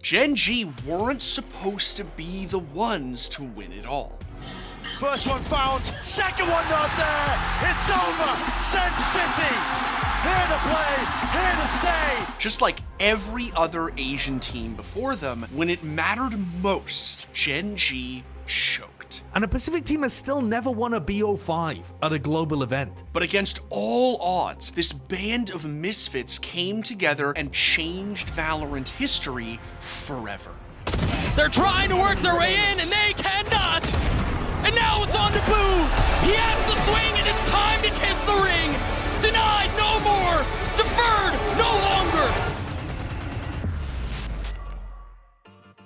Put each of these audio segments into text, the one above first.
Gen.G weren't supposed to be the ones to win it all. First one found, second one not there. It's over. Sen City, here to play, here to stay. Just like every other Asian team before them, when it mattered most, Gen.G choked. And a Pacific team has still never won a BO5 at a global event. But against all odds, this band of misfits came together and changed Valorant history forever. They're trying to work their way in, and they cannot! And now it's on to Boo! He has the swing, and it's time to kiss the ring! Denied, no more! Deferred, no longer!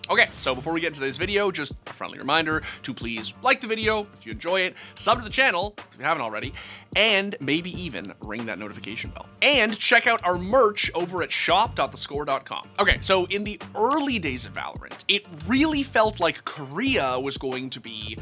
Okay, so before we get into today's video, just a friendly reminder to please like the video if you enjoy it, sub to the channel if you haven't already, and maybe even ring that notification bell. And check out our merch over at shop.thescore.com. Okay, so in the early days of Valorant, it really felt like Korea was going to be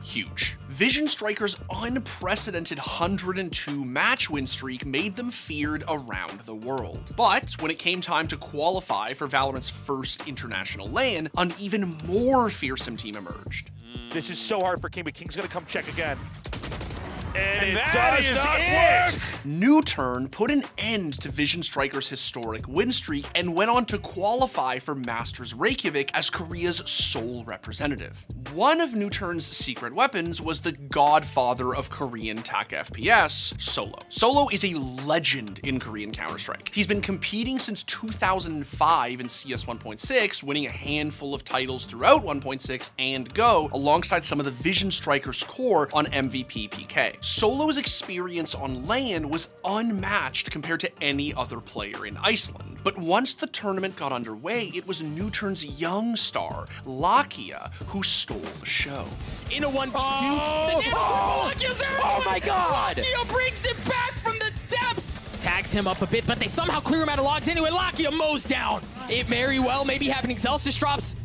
huge. Vision Strikers' unprecedented 102 match win streak made them feared around the world. But when it came time to qualify for Valorant's first international LAN, an even more fearsome team emerged. This is so hard for King, but King's gonna come check again. And it that does is not it. work! New Turn put an end to Vision Strikers' historic win streak and went on to qualify for Masters Reykjavik as Korea's sole representative. One of New Turn's secret weapons was the godfather of Korean TAC FPS, Solo. Solo is a legend in Korean Counter-Strike. He's been competing since 2005 in CS 1.6, winning a handful of titles throughout 1.6 and Go, alongside some of the Vision Strikers' core on MVP PK. Solo's experience on LAN was unmatched compared to any other player in Iceland. But once the tournament got underway, it was New Turn's young star, Lakia, who stole the show. In a 1v2, oh my god! Lakia brings it back from the depths! Tags him up a bit, but they somehow clear him out of logs anyway. Lakia mows down. It very well may be happening. Excelsis drops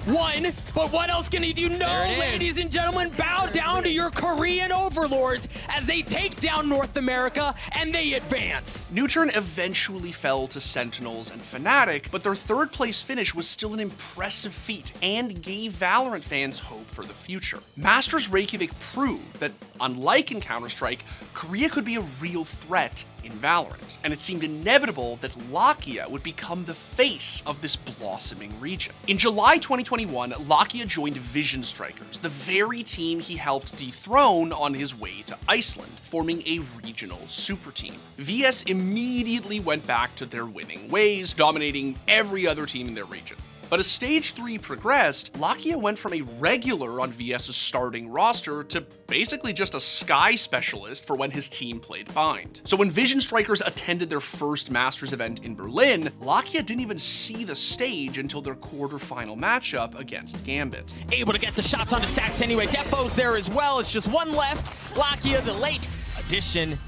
one, but what else can he do? No, ladies and gentlemen, bow down to your Korean overlords as they take down North America and they advance. New Turn eventually fell to Sentinels and Fnatic, but their third place finish was still an impressive feat and gave Valorant fans hope for the future. Masters Reykjavik proved that, unlike in Counter-Strike, Korea could be a real threat in Valorant, and it seemed inevitable that Lakia would become the face of this blossoming region. In July 2021, Lakia joined Vision Strikers, the very team he helped dethrone on his way to Iceland, forming a regional super team. VS immediately went back to their winning ways, dominating every other team in their region. But as Stage 3 progressed, Lakia went from a regular on VS's starting roster to basically just a Sky specialist for when his team played Bind. So when Vision Strikers attended their first Masters event in Berlin, Lakia didn't even see the stage until their quarterfinal matchup against Gambit. Able to get the shots onto Sax anyway. Defo's there as well. It's just one left. Lakia, the late addition.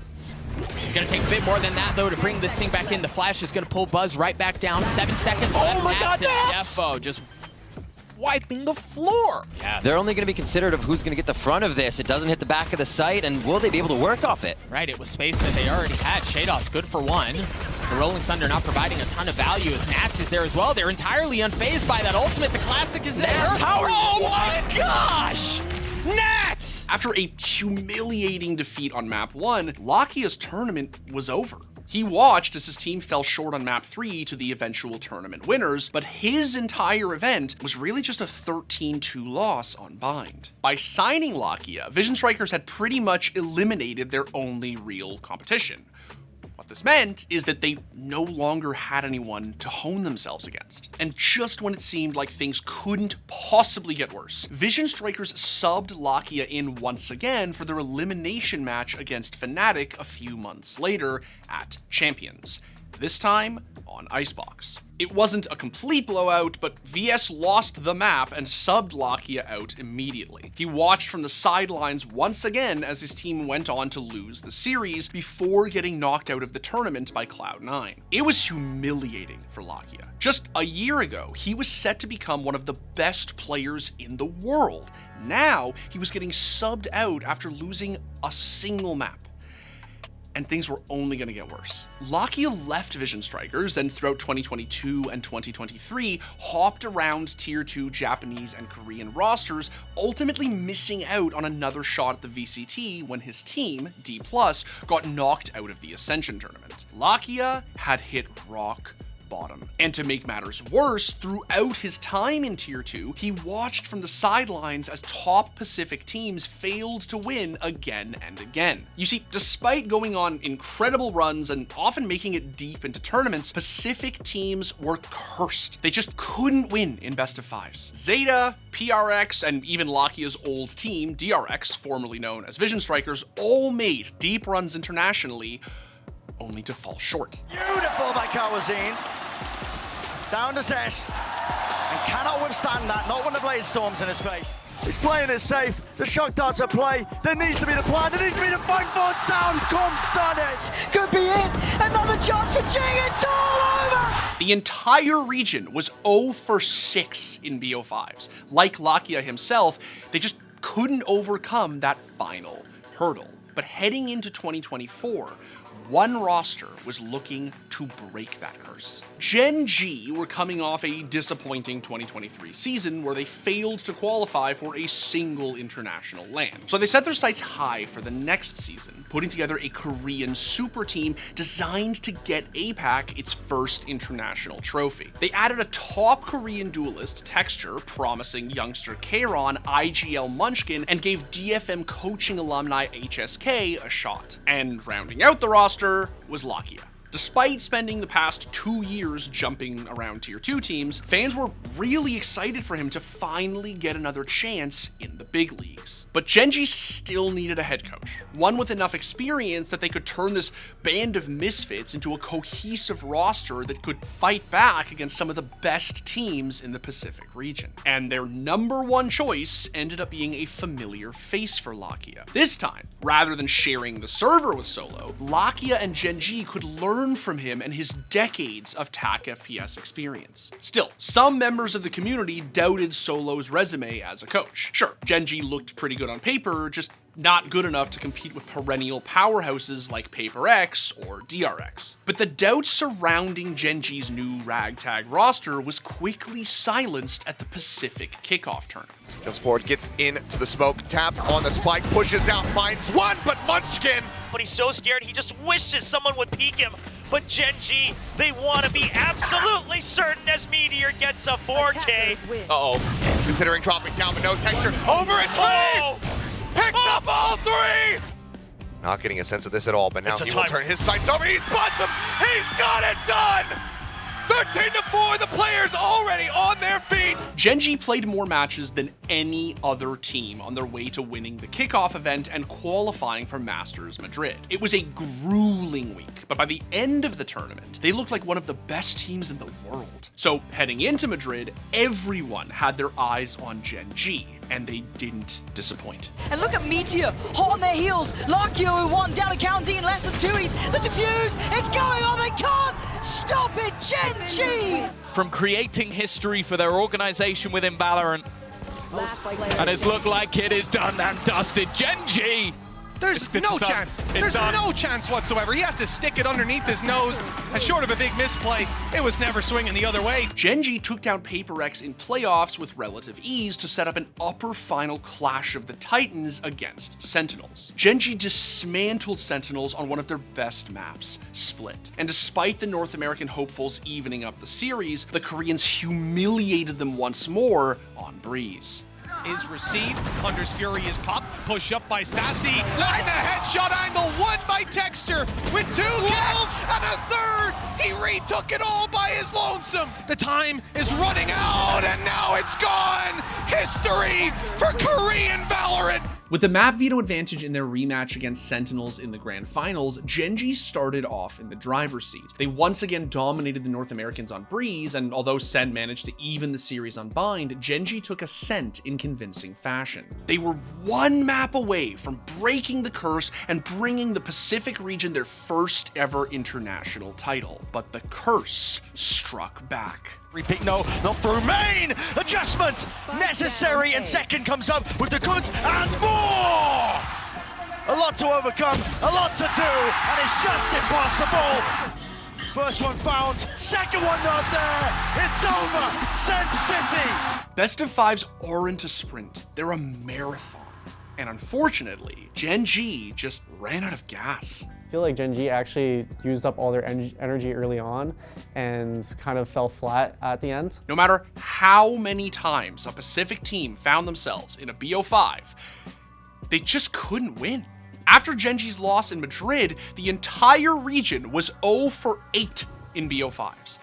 It's going to take a bit more than that, though, to bring this thing back in. The flash is going to pull Buzz right back down. 7 seconds left. Oh my god, Defo just wiping the floor. Yeah, they're only going to be considerate of who's going to get the front of this. It doesn't hit the back of the site, and will they be able to work off it? Right, it was space that they already had. Shadoff's good for one. The Rolling Thunder not providing a ton of value as Nats is there as well. They're entirely unfazed by that ultimate. The Classic is there. Oh my gosh! Nats! After a humiliating defeat on Map 1, Lakia's tournament was over. He watched as his team fell short on Map 3 to the eventual tournament winners, but his entire event was really just a 13-2 loss on Bind. By signing Lakia, Vision Strikers had pretty much eliminated their only real competition. What this meant is that they no longer had anyone to hone themselves against. And just when it seemed like things couldn't possibly get worse, Vision Strikers subbed Lakia in once again for their elimination match against Fnatic a few months later at Champions. This time on Icebox. It wasn't a complete blowout, but VS lost the map and subbed Lakia out immediately. He watched from the sidelines once again as his team went on to lose the series before getting knocked out of the tournament by Cloud9. It was humiliating for Lakia. Just a year ago, he was set to become one of the best players in the world. Now, he was getting subbed out after losing a single map. and things were only going to get worse. Lakia left Vision Strikers and throughout 2022 and 2023 hopped around Tier 2 Japanese and Korean rosters, ultimately missing out on another shot at the VCT when his team, D+, got knocked out of the Ascension tournament. Lakia had hit rock bottom. And to make matters worse, throughout his time in Tier 2, he watched from the sidelines as top Pacific teams failed to win again and again. You see, despite going on incredible runs and often making it deep into tournaments, Pacific teams were cursed. They just couldn't win in best of fives. Zeta, PRX, and even Lakia's old team, DRX, formerly known as Vision Strikers, all made deep runs internationally, only to fall short. Beautiful by Kawazine. Down to Zest. And cannot withstand that, not when the Blade Storm's in his face. He's playing it safe. The shock darts at play. There needs to be the plan. There needs to be the fight for down. Comes Dunn. Could be it. Another chance for G. It's all over. The entire region was 0 for 6 in BO5s. Like Lakia himself, they just couldn't overcome that final hurdle. But heading into 2024, one roster was looking to break that curse. Gen.G were coming off a disappointing 2023 season where they failed to qualify for a single international LAN. So they set their sights high for the next season, putting together a Korean super team designed to get APAC its first international trophy. They added a top Korean duelist, Texture, promising youngster Kairon, IGL Munchkin, and gave DFM coaching alumni HSK a shot. And rounding out the roster was Lakia. Despite spending the past 2 years jumping around Tier 2 teams, fans were really excited for him to finally get another chance in the big leagues. But Gen.G still needed a head coach, one with enough experience that they could turn this band of misfits into a cohesive roster that could fight back against some of the best teams in the Pacific region. And their number one choice ended up being a familiar face for Lakia. This time, rather than sharing the server with Solo, Lakia and Gen.G could learn from him and his decades of TAC FPS experience. Still, some members of the community doubted Solo's resume as a coach. Sure, Gen.G looked pretty good on paper, just not good enough to compete with perennial powerhouses like PaperX or DRX. But the doubt surrounding Gen.G's new ragtag roster was quickly silenced at the Pacific kickoff tournament. Jumps forward, gets into the smoke, tap on the spike, pushes out, finds one, but Munchkin! But he's so scared, he just wishes someone would peek him. But Gen.G, they want to be absolutely certain as Meteor gets a 4K. Uh-oh. Considering dropping down, but no Texture. Over at three! Picks up all three! Not getting a sense of this at all, but now he will turn his sights over. He spots him! He's got it done! 13-4, the players already on their feet! Gen.G played more matches than any other team on their way to winning the kickoff event and qualifying for Masters Madrid. It was a grueling week, but by the end of the tournament, they looked like one of the best teams in the world. So heading into Madrid, everyone had their eyes on Gen.G, and they didn't disappoint. And look at Meteor, hot on their heels. Lakia who won down to county in less than 2 weeks. The defuse, it's going on, they can't stop it, Gen.G! From creating history for their organization within Valorant, and it's looked like it is done and dusted. Gen.G! There's no chance. There's no chance whatsoever. He had to stick it underneath his nose, and short of a big misplay, it was never swinging the other way. Gen.G took down PaperX in playoffs with relative ease to set up an upper final clash of the Titans against Sentinels. Gen.G dismantled Sentinels on one of their best maps, Split. And despite the North American hopefuls evening up the series, the Koreans humiliated them once more on Breeze. Is received, Thunder's Fury is popped, push up by Sassy, and the headshot angle, one by Texture, with 2 kills and a third! He retook it all by his lonesome! The time is running out, and now it's gone! History for Korean Valorant! With the map veto advantage in their rematch against Sentinels in the grand finals, Gen.G started off in the driver's seat. They once again dominated the North Americans on Breeze, and although Sen managed to even the series on Bind, Gen.G took ascent in convincing fashion. They were one map away from breaking the curse and bringing the Pacific region their first ever international title, but the curse struck back. Repeat, no, not through main! Adjustment necessary, and second comes up with the goods and more! a lot to overcome, a lot to do, and it's just impossible. First one found, second one not there. It's over, Send City. Best of fives aren't a sprint, they're a marathon. And unfortunately, Gen.G just ran out of gas. I feel like Gen.G actually used up all their energy early on and kind of fell flat at the end. No matter how many times a Pacific team found themselves in a BO5, they just couldn't win. After Gen.G's loss in Madrid, the entire region was 0 for 8 in BO5s.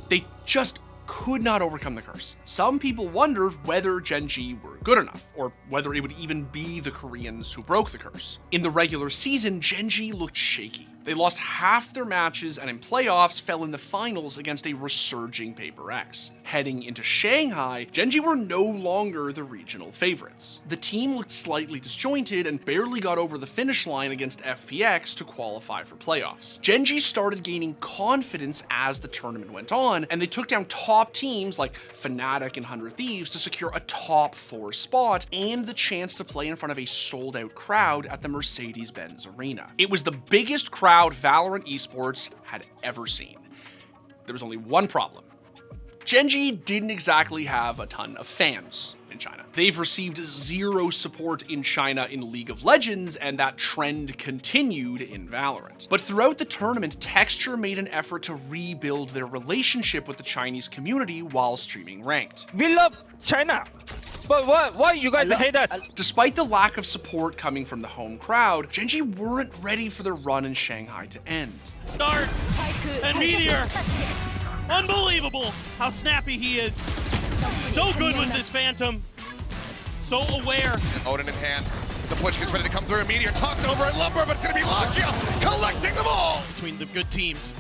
They just could not overcome the curse. Some people wondered whether Gen.G were good enough, or whether it would even be the Koreans who broke the curse. In the regular season, Gen.G looked shaky. They lost half their matches and in playoffs fell in the finals against a resurging Paper X. Heading into Shanghai, Gen.G were no longer the regional favorites. The team looked slightly disjointed and barely got over the finish line against FPX to qualify for playoffs. Gen.G started gaining confidence as the tournament went on, and they took down top teams like Fnatic and 100 Thieves to secure a top 4 spot and the chance to play in front of a sold-out crowd at the Mercedes-Benz Arena. It was the biggest crowd Valorant esports had ever seen. There was only one problem. Gen.G didn't exactly have a ton of fans in China. They've received zero support in China in League of Legends, and that trend continued in Valorant. But throughout the tournament, Texture made an effort to rebuild their relationship with the Chinese community while streaming ranked. We love China, but why you guys hate us? Despite the lack of support coming from the home crowd, Gen.G weren't ready for their run in Shanghai to end. Start and Meteor. Unbelievable how snappy he is. So good with this Phantom. So aware. Odin in hand. The push gets ready to come through. Meteor tucked over at Lumber, but it's going to be Lakia collecting them all. Between the good teams.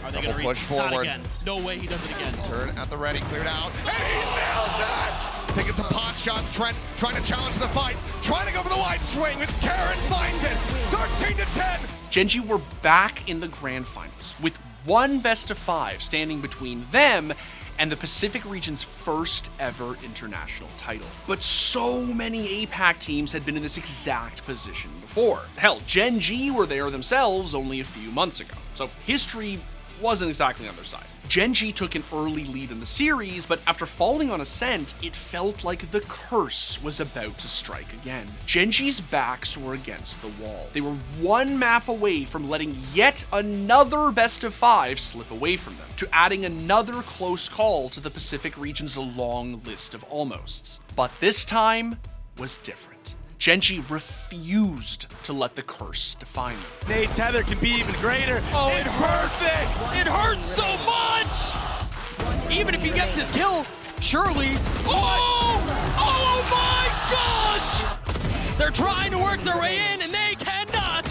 Are they Double going to push reach? forward. Not again. No way he does it again. Turn at the ready, cleared out. And he nailed that! Taking some pot shots. Trent trying to challenge the fight. Trying to go for the wide swing with Karen finds it. 13-10. Gen.G were back in the grand finals with one best of 5 standing between them and the Pacific region's first ever international title. But so many APAC teams had been in this exact position before. Hell, Gen.G were there themselves only a few months ago. So history wasn't exactly on their side. Gen.G took an early lead in the series, but after falling on Ascent, it felt like the curse was about to strike again. Gen.G's backs were against the wall. They were one map away from letting yet another best of 5 slip away from them, to adding another close call to the Pacific region's long list of almosts. But this time was different. Gen.G refused to let the curse define them. Nate Tether can be even greater. Oh, it's perfect! It hurts so much! Even if he gets his kill, surely... Oh! Oh my gosh! They're trying to work their way in, and they cannot!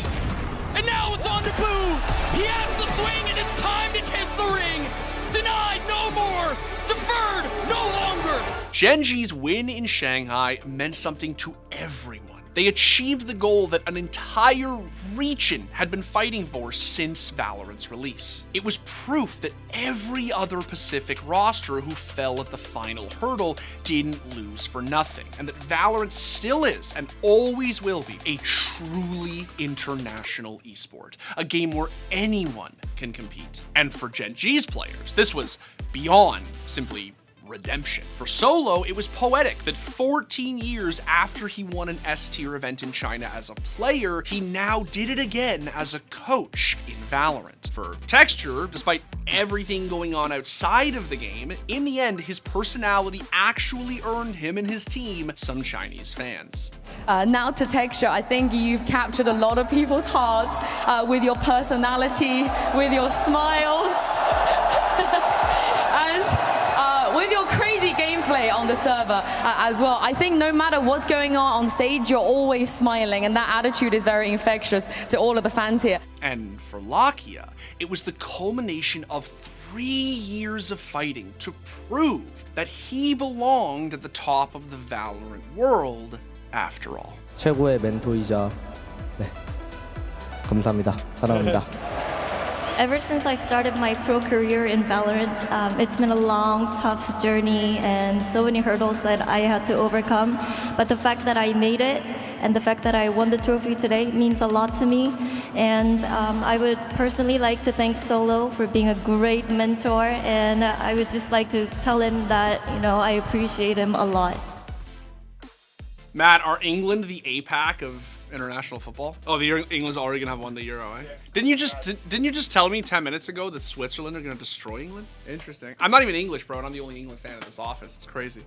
And now it's on to Boo! He has the swing, and it's time to kiss the ring! Denied, no more! Deferred, no longer! Gen.G's win in Shanghai meant something to everyone. They achieved the goal that an entire region had been fighting for since Valorant's release. It was proof that every other Pacific roster who fell at the final hurdle didn't lose for nothing, and that Valorant still is, and always will be, a truly international esport, a game where anyone can compete. And for Gen.G's players, this was beyond simply redemption. For Solo, it was poetic that 14 years after he won an S-tier event in China as a player, he now did it again as a coach in Valorant. For Texture, despite everything going on outside of the game, in the end, his personality actually earned him and his team some Chinese fans. Now to Texture, I think you've captured a lot of people's hearts with your personality, with your smiles, and with your crazy gameplay on the server as well. I think no matter what's going on stage, you're always smiling, and that attitude is very infectious to all of the fans here. And for Lakia, it was the culmination of 3 years of fighting to prove that he belonged at the top of the Valorant world after all. 최고의 멘토이자 감사합니다. 사랑합니다. Ever since I started my pro career in Valorant, it's been a long, tough journey and so many hurdles that I had to overcome. But the fact that I made it and the fact that I won the trophy today means a lot to me. And I would personally like to thank Solo for being a great mentor, and I would just like to tell him that, you know, I appreciate him a lot. Matt, are England the APAC of international football? Oh, England's already gonna have won the Euro, eh? Didn't you just tell me 10 minutes ago that Switzerland are gonna destroy England? Interesting. I'm not even English, bro, and I'm the only England fan in this office. It's crazy.